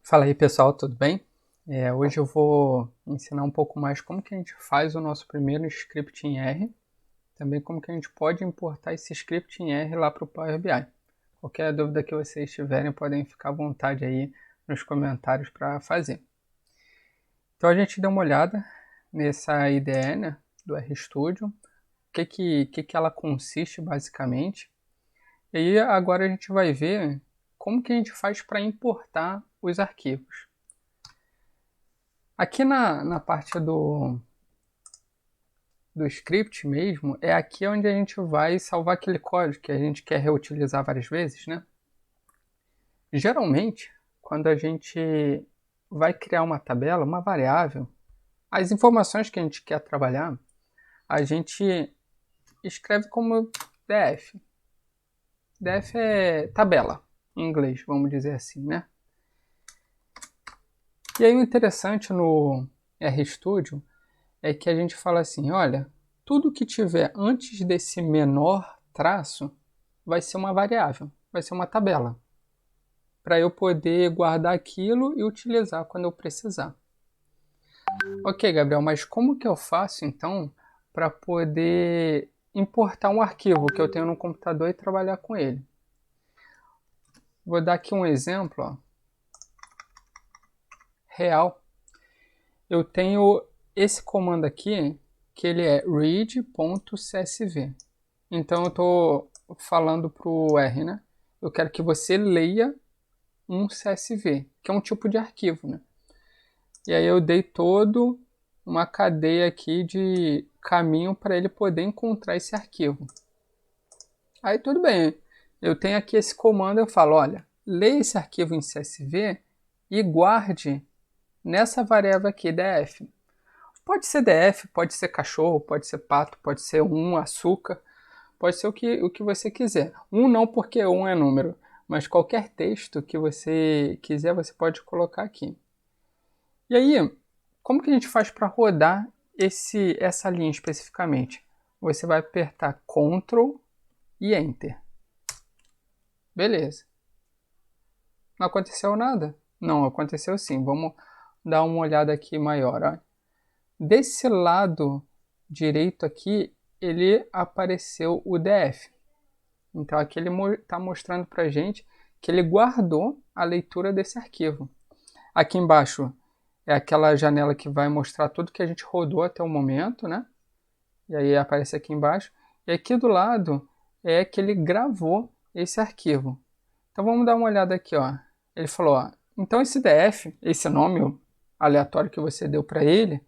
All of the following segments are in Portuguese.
Fala aí pessoal, tudo bem? Hoje eu vou ensinar um pouco mais como que a gente faz o nosso primeiro script em R, também como que a gente pode importar esse script em R lá para o Power BI. Qualquer dúvida que vocês tiverem podem ficar à vontade aí nos comentários para fazer. Então a gente deu uma olhada nessa IDE, né, do RStudio, o que ela consiste basicamente, e aí agora a gente vai ver como que a gente faz para importar os arquivos. Aqui na parte do script mesmo, é aqui onde a gente vai salvar aquele código que a gente quer reutilizar várias vezes, né? Geralmente, quando a gente vai criar uma tabela, uma variável, as informações que a gente quer trabalhar, a gente escreve como df. Df é tabela, em inglês, vamos dizer assim, né? E aí o interessante no RStudio é que a gente fala assim, olha, tudo que tiver antes desse menor traço vai ser uma variável, vai ser uma tabela, para eu poder guardar aquilo e utilizar quando eu precisar. Ok, Gabriel, mas como que eu faço então para poder importar um arquivo que eu tenho no computador e trabalhar com ele? Vou dar aqui um exemplo, ó, real. Eu tenho esse comando aqui, que ele é read.csv. Então eu estou falando para o R, né? Eu quero que você leia um CSV, que é um tipo de arquivo, né? E aí eu dei todo uma cadeia aqui de caminho para ele poder encontrar esse arquivo. Aí tudo bem, eu tenho aqui esse comando, eu falo, olha, leia esse arquivo em CSV e guarde nessa variável aqui, df. Pode ser df, pode ser cachorro, pode ser pato, pode ser açúcar, pode ser o que você quiser. Não porque é número, mas qualquer texto que você quiser você pode colocar aqui. E aí, como que a gente faz para rodar essa linha especificamente? Você vai apertar Ctrl e Enter. Beleza. Não aconteceu nada? Não, aconteceu sim. Vamos dar uma olhada aqui maior. Ó. Desse lado direito aqui, ele apareceu o DF. Então aqui ele está mostrando para a gente que ele guardou a leitura desse arquivo. Aqui embaixo é aquela janela que vai mostrar tudo que a gente rodou até o momento, né? E aí aparece aqui embaixo. E aqui do lado é que ele gravou esse arquivo. Então vamos dar uma olhada aqui, ó. Ele falou, ó, então esse DF, esse nome aleatório que você deu para ele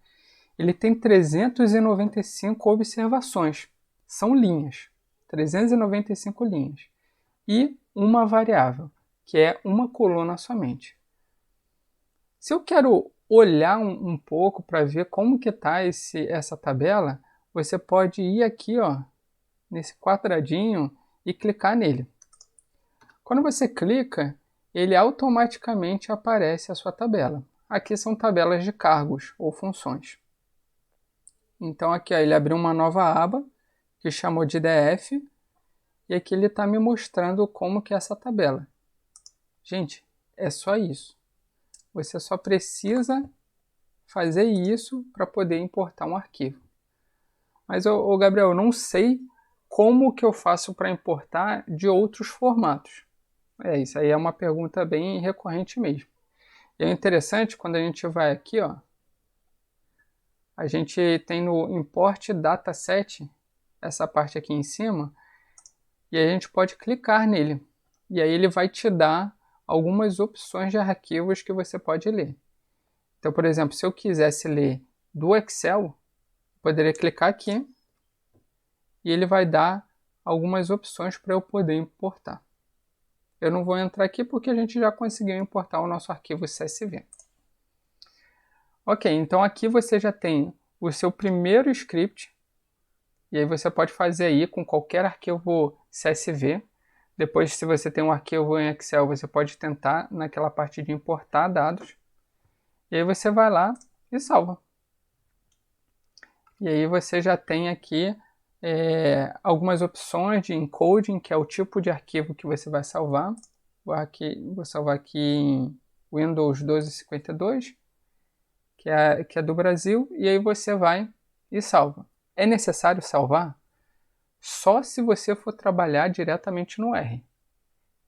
tem 395 observações. São linhas. 395 linhas. E uma variável, que é uma coluna somente. Se eu quero olhar um pouco para ver como que está essa tabela, você pode ir aqui, ó, nesse quadradinho e clicar nele. Quando você clica, ele automaticamente aparece a sua tabela. Aqui são tabelas de cargos ou funções. Então aqui ó, ele abriu uma nova aba que chamou de DF e aqui ele está me mostrando como que é essa tabela. Gente, é só isso. Você só precisa fazer isso para poder importar um arquivo. Mas, Gabriel, eu não sei como que eu faço para importar de outros formatos. Isso aí é uma pergunta bem recorrente mesmo. E é interessante quando a gente vai aqui, ó, a gente tem no Import Dataset, essa parte aqui em cima, e a gente pode clicar nele. E aí ele vai te dar algumas opções de arquivos que você pode ler. Então, por exemplo, se eu quisesse ler do Excel, eu poderia clicar aqui e ele vai dar algumas opções para eu poder importar. Eu não vou entrar aqui porque a gente já conseguiu importar o nosso arquivo CSV. Ok, então aqui você já tem o seu primeiro script, e aí você pode fazer aí com qualquer arquivo CSV. Depois, se você tem um arquivo em Excel, você pode tentar naquela parte de importar dados. E aí você vai lá e salva. E aí você já tem aqui algumas opções de encoding, que é o tipo de arquivo que você vai salvar. Vou salvar aqui em Windows 1252, que é do Brasil, e aí você vai e salva. É necessário salvar só se você for trabalhar diretamente no R.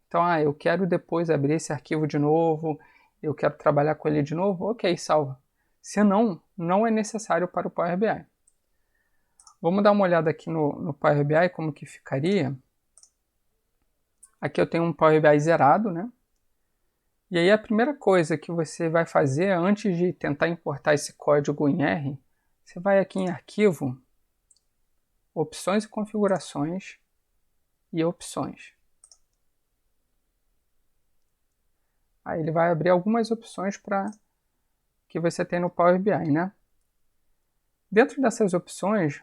Então, eu quero depois abrir esse arquivo de novo, eu quero trabalhar com ele de novo, ok, salva. Se não, não é necessário para o Power BI. Vamos dar uma olhada aqui no Power BI, como que ficaria. Aqui eu tenho um Power BI zerado, né? E aí a primeira coisa que você vai fazer antes de tentar importar esse código em R, você vai aqui em Arquivo, Opções e Configurações e Opções. Aí ele vai abrir algumas opções para que você tem no Power BI, né? Dentro dessas opções,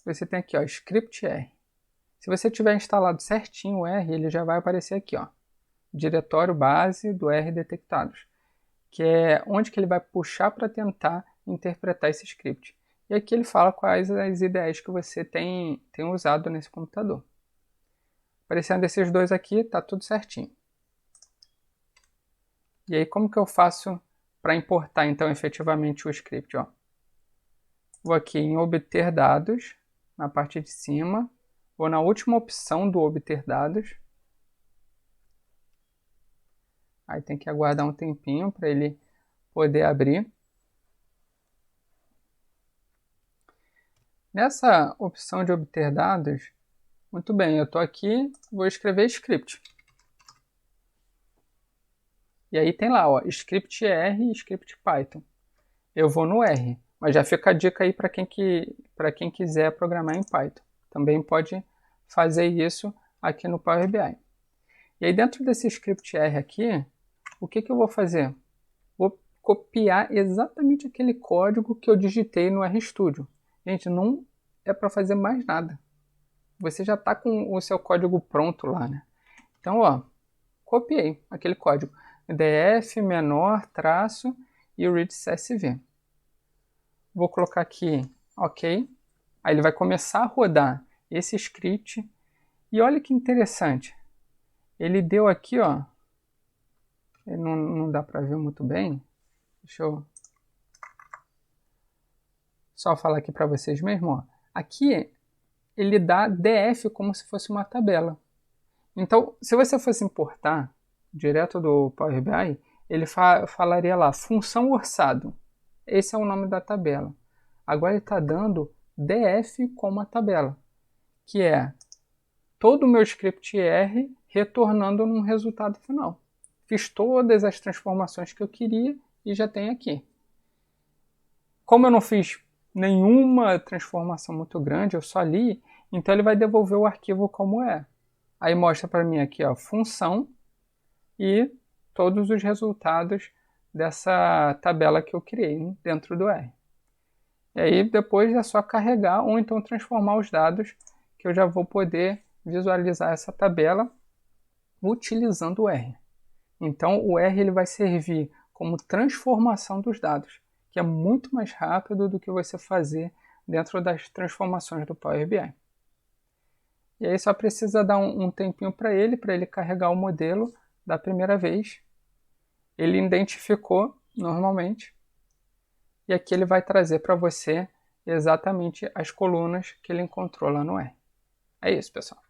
você tem aqui, ó, Script R. Se você tiver instalado certinho o R, ele já vai aparecer aqui, ó, diretório base do R detectados, que é onde que ele vai puxar para tentar interpretar esse script. E aqui ele fala quais as ideias que você tem usado nesse computador. Aparecendo esses dois aqui, está tudo certinho. E aí como que eu faço para importar então efetivamente o script? Ó? Vou aqui em obter dados, na parte de cima, vou na última opção do obter dados. Aí tem que aguardar um tempinho para ele poder abrir. Nessa opção de obter dados, muito bem, eu estou aqui, vou escrever script. E aí tem lá, ó, script R e script Python. Eu vou no R, mas já fica a dica aí para quem quiser programar em Python. Também pode fazer isso aqui no Power BI. E aí dentro desse script R aqui, o que eu vou fazer? Vou copiar exatamente aquele código que eu digitei no RStudio. Gente, não é para fazer mais nada. Você já está com o seu código pronto lá, né? Então, ó, copiei aquele código. df, menor, traço e o read CSV. Vou colocar aqui, ok. Aí ele vai começar a rodar esse script. E olha que interessante. Ele deu aqui, ó. Não dá para ver muito bem. Deixa eu só falar aqui para vocês mesmo, ó. Aqui ele dá df como se fosse uma tabela. Então, se você fosse importar direto do Power BI, ele falaria lá, função orçado. Esse é o nome da tabela. Agora ele está dando df como a tabela, que é todo o meu script R retornando num resultado final. Fiz todas as transformações que eu queria e já tem aqui. Como eu não fiz nenhuma transformação muito grande, eu só li, então ele vai devolver o arquivo como é. Aí mostra para mim aqui, ó, função e todos os resultados dessa tabela que eu criei dentro do R. E aí depois é só carregar ou então transformar os dados, que eu já vou poder visualizar essa tabela utilizando o R. Então o R ele vai servir como transformação dos dados, que é muito mais rápido do que você fazer dentro das transformações do Power BI. E aí só precisa dar um tempinho para ele carregar o modelo da primeira vez. Ele identificou normalmente. E aqui ele vai trazer para você exatamente as colunas que ele encontrou lá no R. É isso, pessoal.